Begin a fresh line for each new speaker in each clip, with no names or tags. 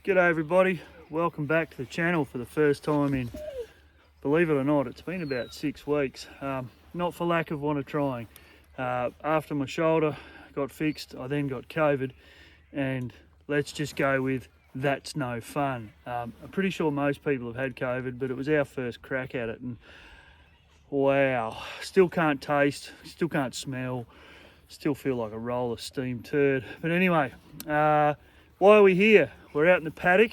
G'day everybody, welcome back to the channel for the first time in, believe it or not, it's been about 6 weeks. Not for lack of want of trying. After my shoulder got fixed, I then got COVID, and let's just go with that's no fun. I'm pretty sure most people have had COVID, but it was our first crack at it, and wow, still can't taste, still can't smell, still feel like a roll of steam turd. But anyway, why are we here? We're out in the paddock.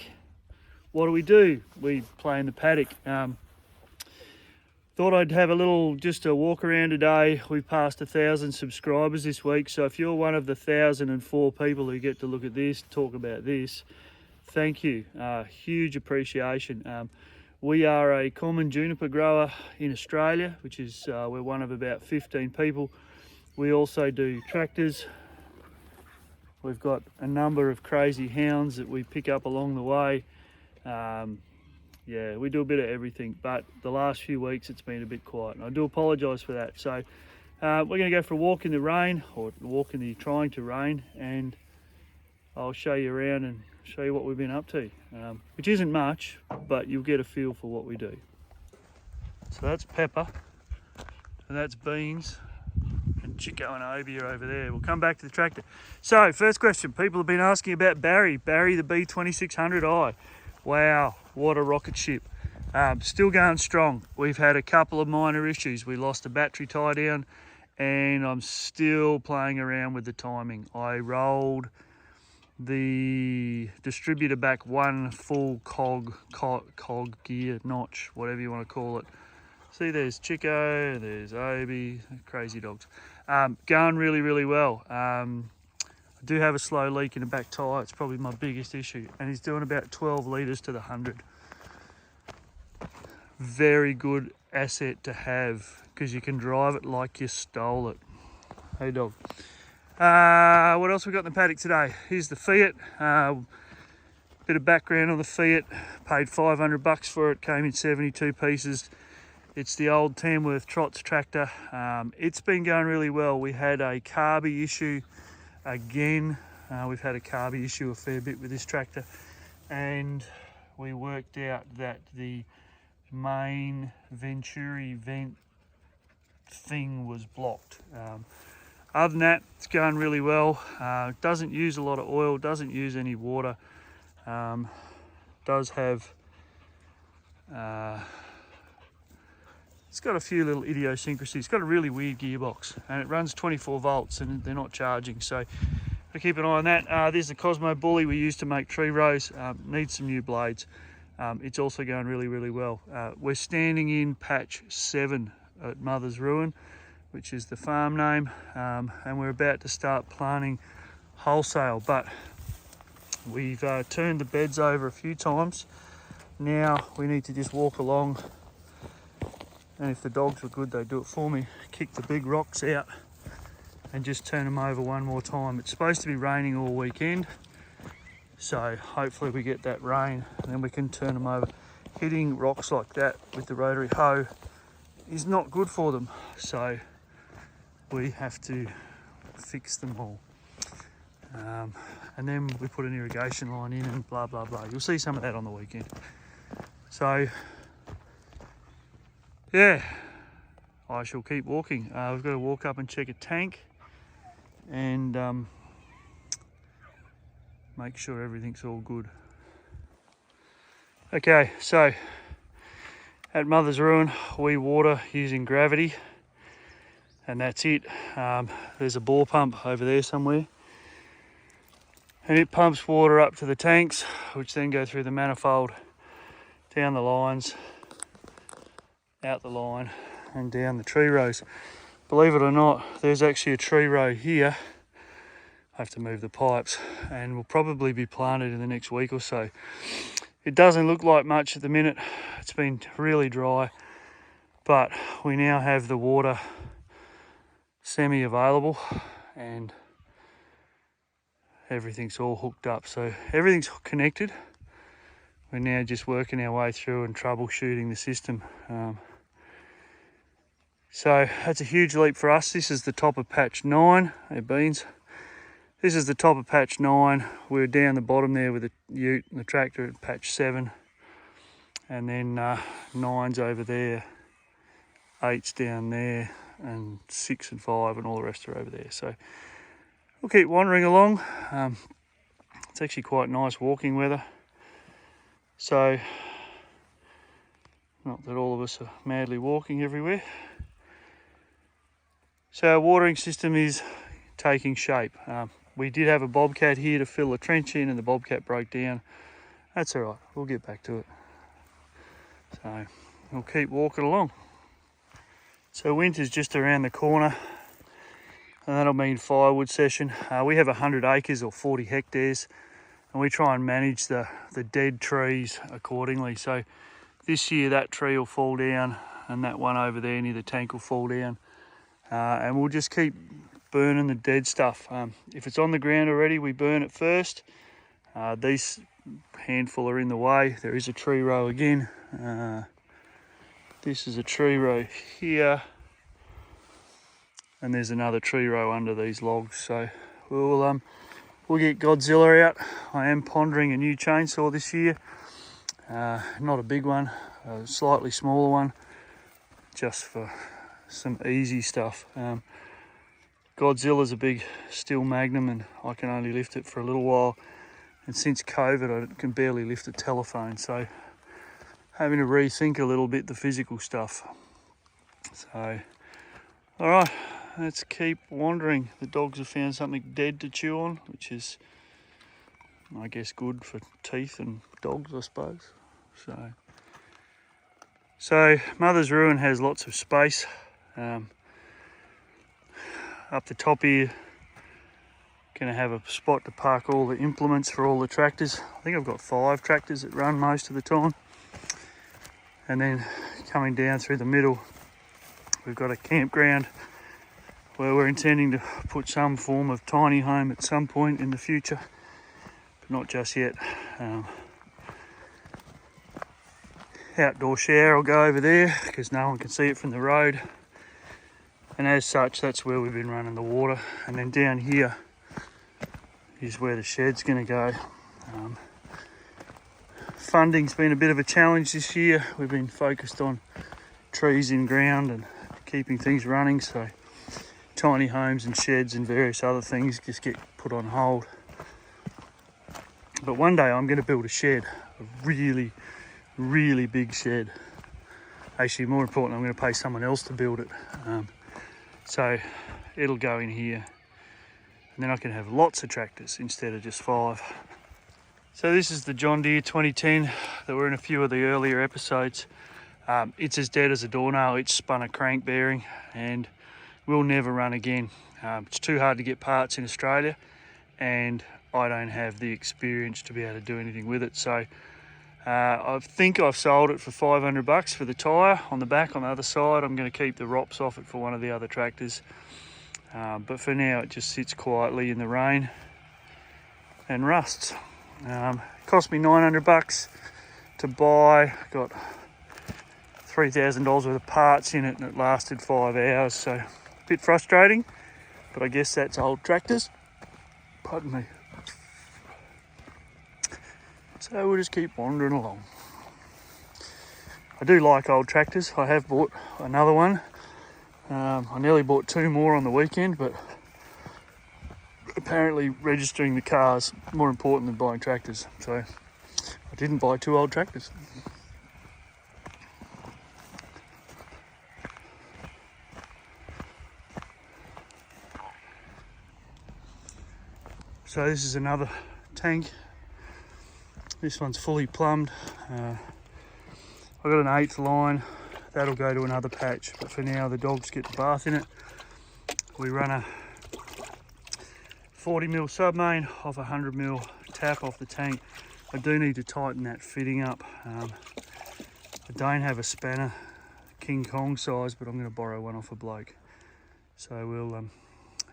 What do? We play in the paddock. Thought I'd have just a walk around today. We've passed 1,000 subscribers this week, so if you're one of the 1,004 people who get to look at this, talk about this, thank you. Huge appreciation. We are a common juniper grower in Australia, which is we're one of about 15 people. We also do tractors. We've got a number of crazy hounds that we pick up along the way. Yeah, we do a bit of everything, but the last few weeks it's been a bit quiet, and I do apologise for that. So we're going to go for a walk in the rain, or walk in the trying to rain, and I'll show you around and show you what we've been up to, which isn't much, but you'll get a feel for what we do. So that's Pepper, and that's Beans, and Chico and Obi are over there. We'll come back to the tractor. So first question, people have been asking about Barry the B2600i. Wow, what a rocket ship. Still going strong. We've had a couple of minor issues. We lost a battery tie down, and I'm still playing around with the timing. I rolled the distributor back one full cog gear notch, whatever you want to call it. See, there's Chico, there's Obi, crazy dogs. Going really well. I do have a slow leak in the back tyre. It's probably my biggest issue, and he's doing about 12 litres to the 100. Very good asset to have, because you can drive it like you stole it. Hey dog. What else we got in the paddock today? Here's the Fiat. Bit of background on the Fiat. Paid $500 for it. Came in 72 pieces. It's the old Tamworth Trots tractor. It's been going really well. We had a carby issue again. We've had a carby issue a fair bit with this tractor, and we worked out that the main Venturi vent thing was blocked. Other than that, it's going really well. It doesn't use a lot of oil, doesn't use any water. Does have it's got a few little idiosyncrasies. It's got a really weird gearbox, and it runs 24 volts, and they're not charging, so to keep an eye on that. There's the Cosmo Bully we used to make tree rows. Needs some new blades. It's also going really well. We're standing in patch 7 at Mother's Ruin, which is the farm name, and we're about to start planting wholesale, but we've turned the beds over a few times. Now we need to just walk along, and if the dogs were good, they'd do it for me. Kick the big rocks out and just turn them over one more time. It's supposed to be raining all weekend, so hopefully we get that rain and then we can turn them over. Hitting rocks like that with the rotary hoe is not good for them, so we have to fix them all. And then we put an irrigation line in and blah blah blah. You'll see some of that on the weekend. So yeah, I shall keep walking. We've got to walk up and check a tank and make sure everything's all good. Okay, so at Mother's Ruin we water using gravity, and that's it. There's a bore pump over there somewhere, and it pumps water up to the tanks, which then go through the manifold, down the lines, out the line, and down the tree rows. Believe it or not, there's actually a tree row here. I have to move the pipes, and will probably be planted in the next week or so. It doesn't look like much at the minute. It's been really dry, but we now have the water semi-available, and everything's all hooked up, so everything's connected. We're now just working our way through and troubleshooting the system. So that's a huge leap for us. This is the top of patch 9, Beans. This is the top of patch 9. We're down the bottom there with the ute and the tractor at patch 7. And then 9's over there, 8's down there, and 6 and 5 and all the rest are over there. So we'll keep wandering along. It's actually quite nice walking weather. So, not that all of us are madly walking everywhere. So our watering system is taking shape. We did have a bobcat here to fill a trench in and the bobcat broke down. That's all right, we'll get back to it. So we'll keep walking along. So winter's just around the corner and that'll mean firewood session. We have 100 acres or 40 hectares and we try and manage the dead trees accordingly. So this year that tree will fall down and that one over there near the tank will fall down. And we'll just keep burning the dead stuff. If it's on the ground already, we burn it first. These handful are in the way. There is a tree row again. This is a tree row here. And there's another tree row under these logs. So we'll get Godzilla out. I am pondering a new chainsaw this year. Not a big one, a slightly smaller one, just for some easy stuff. Godzilla's a big steel magnum and I can only lift it for a little while, and since COVID I can barely lift a telephone, so having to rethink a little bit the physical stuff. So alright, let's keep wandering. The dogs have found something dead to chew on, which is I guess good for teeth and dogs, I suppose. So Mother's Ruin has lots of space. Up the top here, gonna have a spot to park all the implements for all the tractors. I think I've got 5 tractors that run most of the time. And then coming down through the middle, we've got a campground where we're intending to put some form of tiny home at some point in the future, but not just yet. Outdoor shower will go over there because no one can see it from the road. And as such, that's where we've been running the water. And then down here is where the shed's going to go. Funding's been a bit of a challenge this year. We've been focused on trees in ground and keeping things running, so tiny homes and sheds and various other things just get put on hold. But one day I'm going to build a shed, a really, really big shed. Actually, more important, I'm going to pay someone else to build it. So it'll go in here and then I can have lots of tractors instead of just 5. So this is the John Deere 2010 that were in a few of the earlier episodes. It's as dead as a doornail. It's spun a crank bearing and will never run again. It's too hard to get parts in Australia and I don't have the experience to be able to do anything with it. So I think I've sold it for $500 for the tyre on the back. On the other side, I'm going to keep the ROPS off it for one of the other tractors. But for now, it just sits quietly in the rain and rusts. It cost me $900 to buy. Got $3,000 worth of parts in it and it lasted 5 hours. So a bit frustrating, but I guess that's old tractors. Pardon me. So we'll just keep wandering along. I do like old tractors. I have bought another one. I nearly bought 2 more on the weekend, but apparently registering the cars more important than buying tractors. So I didn't buy 2 old tractors. So this is another tank. This one's fully plumbed. I've got an 8th line. That'll go to another patch, but for now the dogs get the bath in it. We run a 40mm submain off a 100mm tap off the tank. I do need to tighten that fitting up. I don't have a spanner King Kong size, but I'm going to borrow one off a bloke. So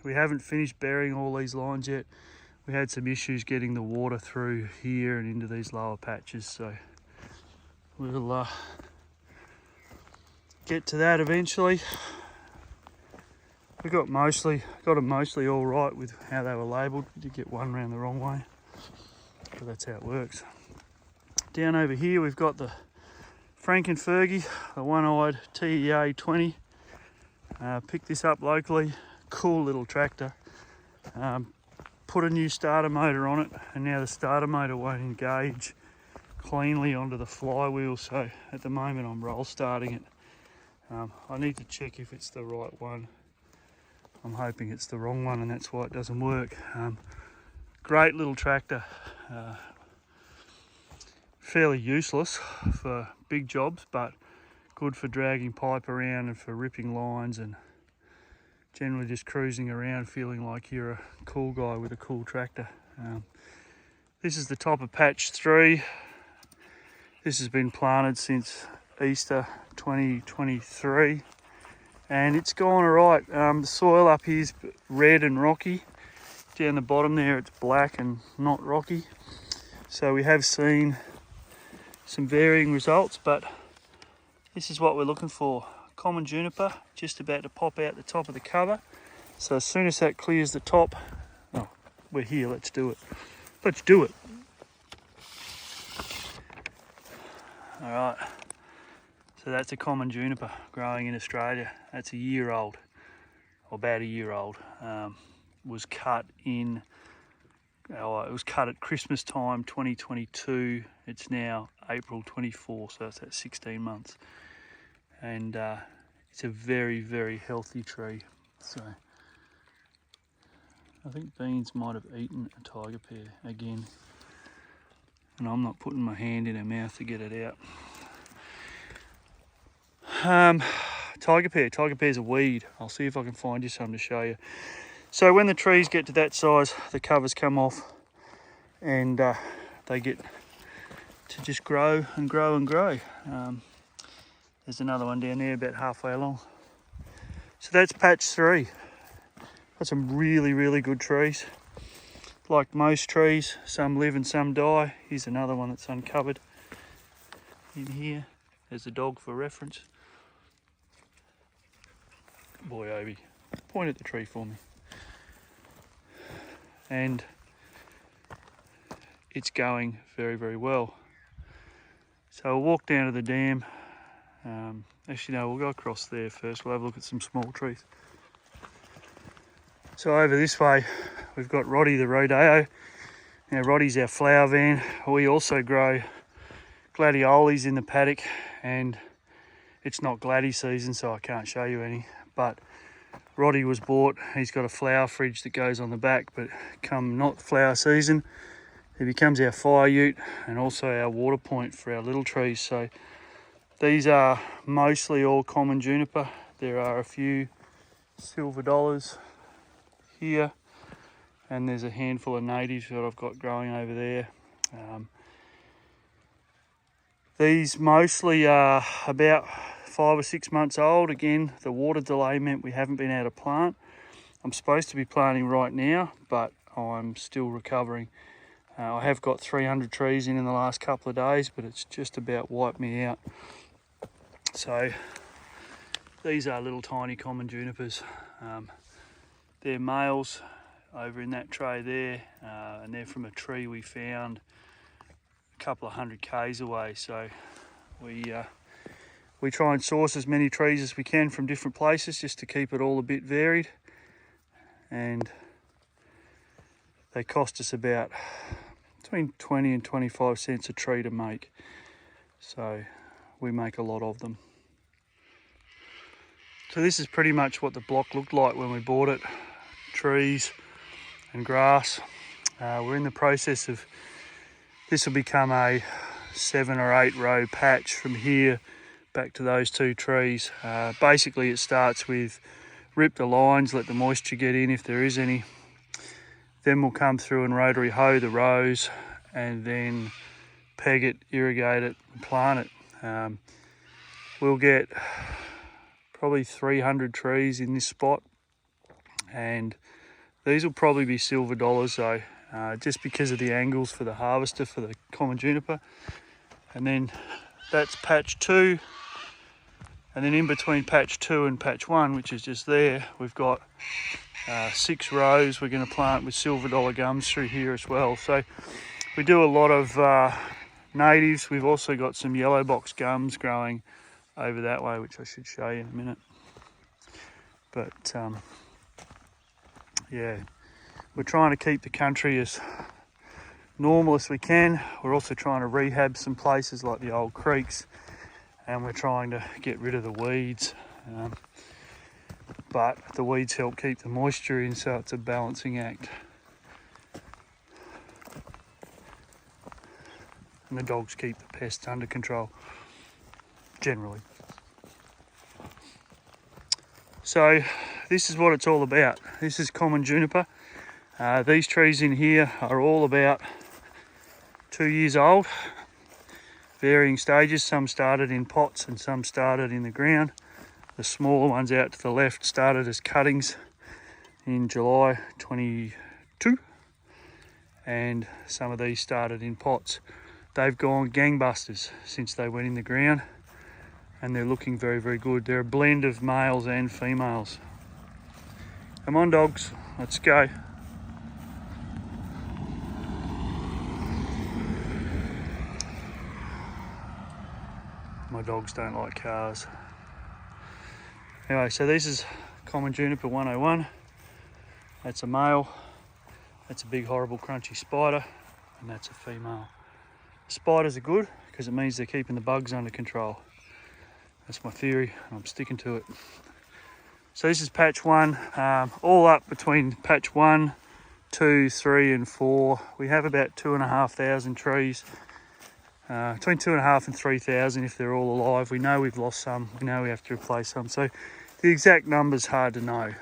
we haven't finished burying all these lines yet. We had some issues getting the water through here and into these lower patches, so we'll get to that eventually. We got them mostly all right with how they were labelled. We did get one round the wrong way, but that's how it works. Down over here we've got the Frankenfergie, the one-eyed TEA 20. Picked this up locally, cool little tractor. Put a new starter motor on it, and now the starter motor won't engage cleanly onto the flywheel, so at the moment I'm roll starting it. I need to check if it's the right one. I'm hoping it's the wrong one, and that's why it doesn't work. Great little tractor, fairly useless for big jobs, but good for dragging pipe around and for ripping lines, and generally just cruising around feeling like you're a cool guy with a cool tractor. This is the top of patch 3. This has been planted since Easter 2023, and it's gone alright. The soil up here is red and rocky. Down the bottom there it's black and not rocky. So we have seen some varying results, but this is what we're looking for. Common juniper, just about to pop out the top of the cover. So as soon as that clears the top, oh, we're here, let's do it. Let's do it. All right, so that's a common juniper growing in Australia. That's a year old, or about a year old. Was cut in, it was cut at Christmas time 2022. It's now April 24, so that's at 16 months. And it's a very, very healthy tree. So I think beans might have eaten a tiger pear again, and I'm not putting my hand in her mouth to get it out. Tiger pear's a weed. I'll see if I can find you some to show you. So when the trees get to that size, the covers come off, and they get to just grow and grow and grow. There's another one down there about halfway along. So that's patch 3. Got some really, really good trees. Like most trees, some live and some die. Here's another one that's uncovered in here. There's a dog for reference. Boy, Obi, point at the tree for me. And it's going very, very well. So we'll walk down to the dam. Actually, no, we'll go across there first. We'll have a look at some small trees. So over this way, we've got Roddy the Rodeo. Now Roddy's our flower van. We also grow gladioles in the paddock, and it's not gladdy season, so I can't show you any. But Roddy was bought, he's got a flower fridge that goes on the back, but come not flower season, he becomes our fire ute and also our water point for our little trees. So these are mostly all common juniper. There are a few silver dollars here, and there's a handful of natives that I've got growing over there. These mostly are about 5 or 6 months old. Again, the water delay meant we haven't been able to plant. I'm supposed to be planting right now, but I'm still recovering. I have got 300 trees in the last couple of days, but it's just about wiped me out. So these are little tiny common junipers. They're males over in that tray there, and they're from a tree we found a couple of 100 k's away. So we try and source as many trees as we can from different places just to keep it all a bit varied, and they cost us about between 20 and 25 cents a tree to make, so we make a lot of them. So this is pretty much what the block looked like when we bought it. Trees and grass. We're in the process of, this will become a 7 or 8 row patch from here back to those 2 trees. Basically it starts with rip the lines, let the moisture get in if there is any. Then we'll come through and rotary hoe the rows, and then peg it, irrigate it, and plant it. We'll get probably 300 trees in this spot, and these will probably be silver dollars though, just because of the angles for the harvester for the common juniper. And then that's patch 2, And then in between patch 2 and patch 1, which is just there, we've got 6 rows we're going to plant with silver dollar gums through here as well. So we do a lot of natives. We've also got some yellow box gums growing over that way, which I should show you in a minute. But yeah, we're trying to keep the country as normal as we can. We're also trying to rehab some places like the old creeks, and we're trying to get rid of the weeds. But the weeds help keep the moisture in, so it's a balancing act. And the dogs keep the pests under control, generally. So this is what it's all about. This is common juniper. These trees in here are all about 2 years old, varying stages. Some started in pots and some started in the ground. The smaller ones out to the left started as cuttings in July 22, and some of these started in pots. They've gone gangbusters since they went in the ground, and they're looking very, very good. They're a blend of males and females. Come on, dogs, let's go. My dogs don't like cars. Anyway, so this is common juniper 101. That's a male. That's a big, horrible, crunchy spider, and that's a female. Spiders are good because it means they're keeping the bugs under control. That's my theory, and I'm sticking to it. So this is patch 1, all up between patch 1, 2, 3 and 4. We have about 2,500 trees, between 2,500 and 3,000 if they're all alive. We know we've lost some, we know we have to replace some. So the exact number's hard to know.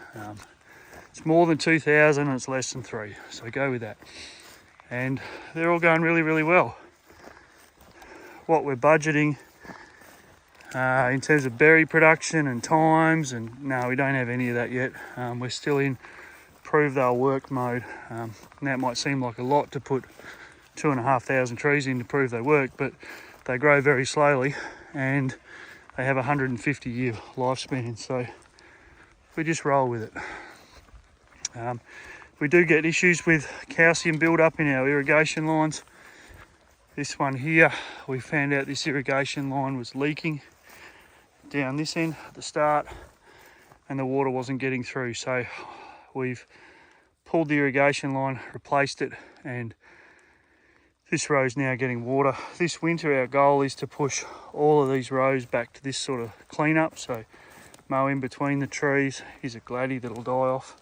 It's more than 2,000 and it's less than 3, so go with that. And they're all going really, really well. What we're budgeting in terms of berry production and times, and no, we don't have any of that yet. We're still in prove they'll work mode. And that might seem like a lot to put 2,500 trees in to prove they work, but they grow very slowly and they have a 150-year lifespan, so we just roll with it. We do get issues with calcium build-up in our irrigation lines. This one here, we found out this irrigation line was leaking down this end at the start, and the water wasn't getting through, so we've pulled the irrigation line, replaced it, and this row is now getting water. This winter our goal is to push all of these rows back to this sort of cleanup, so mow in between the trees. Here's a gladdy that'll die off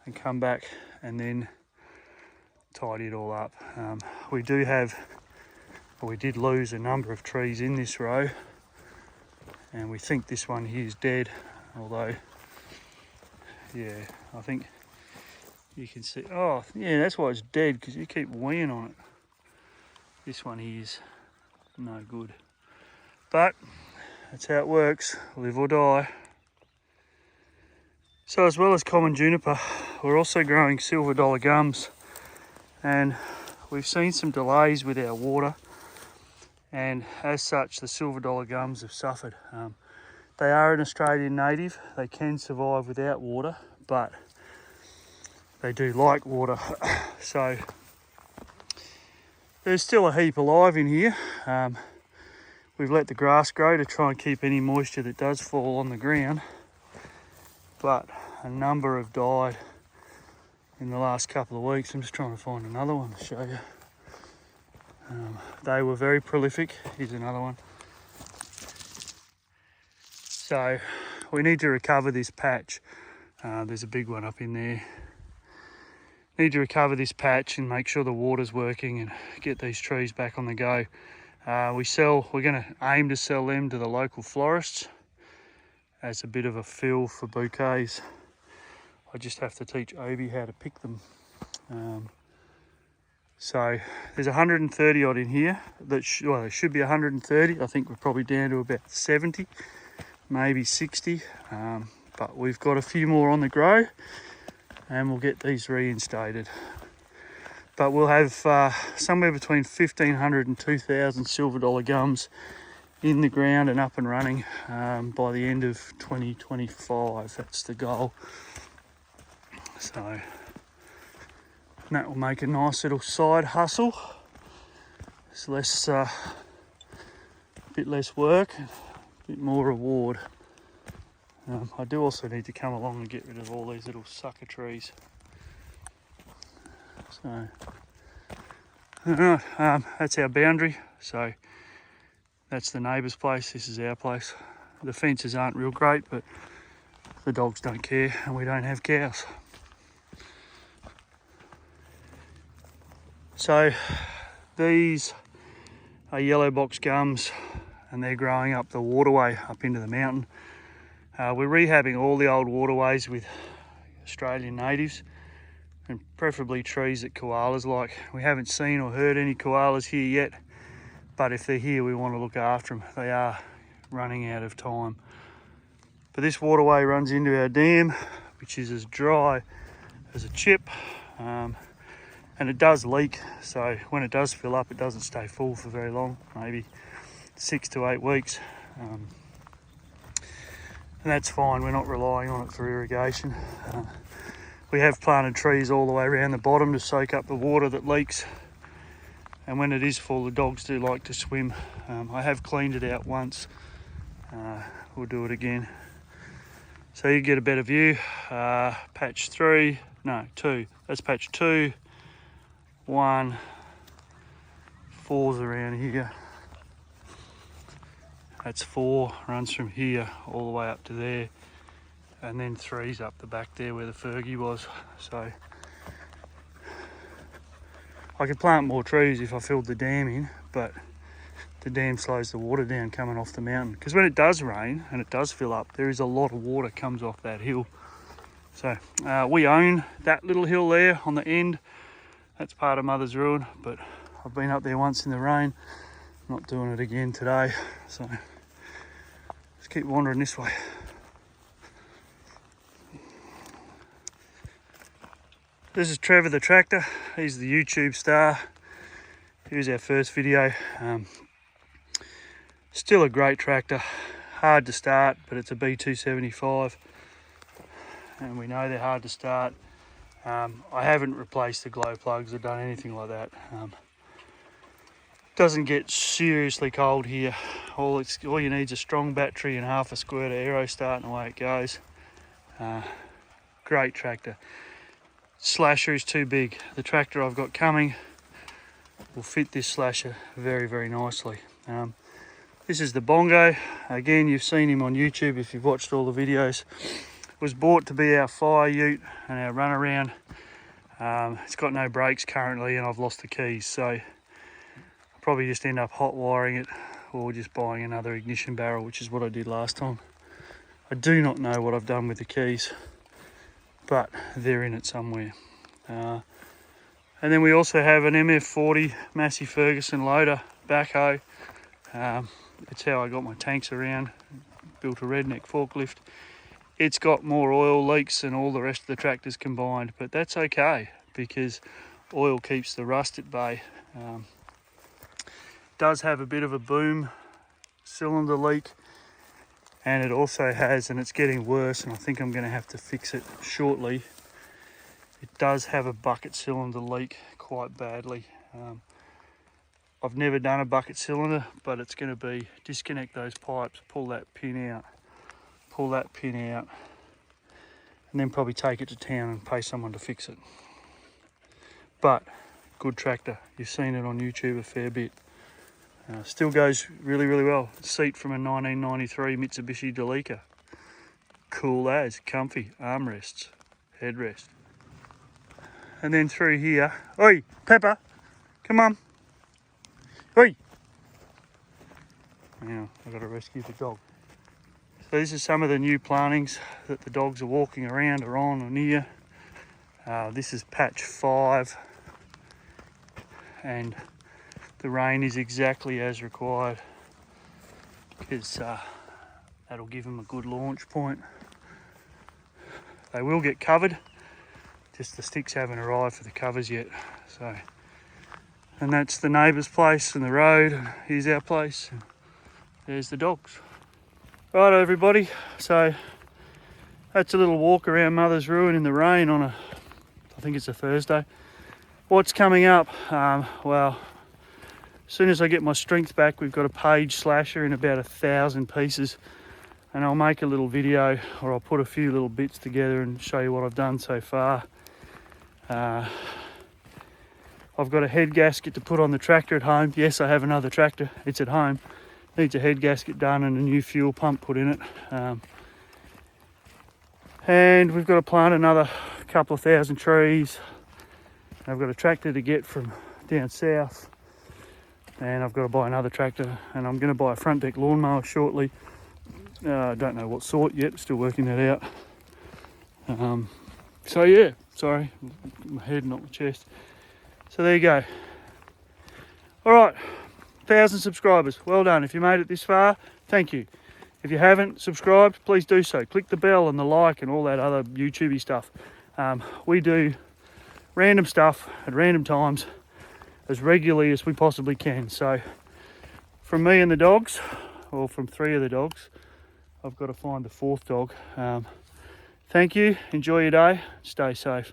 and come back, and then tidy it all up. We did lose a number of trees in this row, and we think this one here is dead, although yeah, I think you can see, oh yeah, that's why it's dead, because you keep weeing on it. This one here is no good, but that's how it works, live or die. So as well as common juniper, we're also growing silver dollar gums, and we've seen some delays with our water, and as such the silver dollar gums have suffered. They are an Australian native, they can survive without water, but they do like water. So there's still a heap alive in here. We've let the grass grow to try and keep any moisture that does fall on the ground, but a number have died in the last couple of weeks. I'm just trying to find another one to show you. They were very prolific. Here's another one. So we need to recover this patch. There's a big one up in there. Need to recover this patch and make sure the water's working and get these trees back on the go. We're going to aim to sell them to the local florists as a bit of a fill for bouquets. I just have to teach Obi how to pick them. So there's 130 odd in here. There should be 130. I think we're probably down to about 70, maybe 60. But we've got a few more on the grow, and we'll get these reinstated. But we'll have somewhere between 1,500 and 2,000 silver dollar gums in the ground and up and running by the end of 2025. That's the goal. So that will make a nice little side hustle. It's less, a bit less work, a bit more reward. I do also need to come along and get rid of all these little sucker trees. So, alright, that's our boundary. So that's the neighbour's place, this is our place. The fences aren't real great, but the dogs don't care and we don't have cows. So these are yellow box gums and they're growing up the waterway up into the mountain. We're rehabbing all the old waterways with Australian natives and preferably trees that koalas like. We haven't seen or heard any koalas here yet, but if they're here we want to look after them. They are running out of time. But this waterway runs into our dam, which is as dry as a chip, and it does leak, so when it does fill up it doesn't stay full for very long, maybe 6 to 8 weeks. And that's fine, we're not relying on it for irrigation. We have planted trees all the way around the bottom to soak up the water that leaks, and when it is full the dogs do like to swim. I have cleaned it out once, we'll do it again. So you get a better view. Patch 2, that's patch 2, 1, 4's around here. That's 4, runs from here all the way up to there, and then 3's up the back there where the Fergie was. So I could plant more trees if I filled the dam in, but the dam slows the water down coming off the mountain, because when it does rain and it does fill up, there is a lot of water comes off that hill. So we own that little hill there on the end. That's part of Mother's Ruin, but I've been up there once in the rain. I'm not doing it again today, so let's keep wandering this way. This is Trevor the tractor. He's the YouTube star. Here's our first video. Still a great tractor, hard to start, but it's a B275 and we know they're hard to start. I haven't replaced the glow plugs or done anything like that. Doesn't get seriously cold here. All you need is a strong battery and half a squirt of Aerostart and away it goes. Great tractor. Slasher is too big. The tractor I've got coming will fit this slasher very, very nicely. This is the Bongo. Again, you've seen him on YouTube if you've watched all the videos. Was bought to be our fire ute and our runaround. It's got no brakes currently and I've lost the keys, so I'll probably just end up hot wiring it or just buying another ignition barrel, which is what I did last time. I do not know what I've done with the keys, but they're in it somewhere. And then we also have an MF40 Massey Ferguson loader backhoe. It's how I got my tanks around, built a redneck forklift. It's got more oil leaks than all the rest of the tractors combined, but that's okay because oil keeps the rust at bay. Does have a bit of a boom cylinder leak, and it also has, and it's getting worse, and I think I'm going to have to fix it shortly. It does have a bucket cylinder leak quite badly. I've never done a bucket cylinder, but it's going to be disconnect those pipes, pull that pin out, and then probably take it to town and pay someone to fix it. But good tractor, you've seen it on YouTube a fair bit. Still goes really, really well. Seat from a 1993 Mitsubishi Delica. Cool as, comfy, armrests, headrest. And then through here, oi, Pepper, come on. Oi! Now, I've got to rescue the dog. So this is some of the new plantings that the dogs are walking around or on or near. This is patch 5, and the rain is exactly as required because that'll give them a good launch point. They will get covered, just the sticks haven't arrived for the covers yet. So, and that's the neighbour's place and the road, and here's our place. there's the dogs. Right, everybody, so that's a little walk around Mother's Ruin in the rain on I think it's a Thursday. What's coming up? Well, as soon as I get my strength back, we've got a page slasher in about 1,000 pieces, and I'll make a little video, or I'll put a few little bits together and show you what I've done so far. I've got a head gasket to put on the tractor at home. Yes, I have another tractor, it's at home. Needs a head gasket done and a new fuel pump put in it. And we've got to plant another couple of thousand trees. I've got a tractor to get from down south, and I've got to buy another tractor, and I'm going to buy a front deck lawnmower shortly. I don't know what sort yet, still working that out. So yeah, sorry, my head, not my chest. So there you go. All right. 1,000 subscribers, well done. If you made it this far, thank you. If you haven't subscribed, please do so. Click the bell and the like and all that other YouTubey stuff. We do random stuff at random times as regularly as we possibly can. So from me and the dogs, or from 3 of the dogs, I've got to find the 4th dog. Thank you, enjoy your day, stay safe.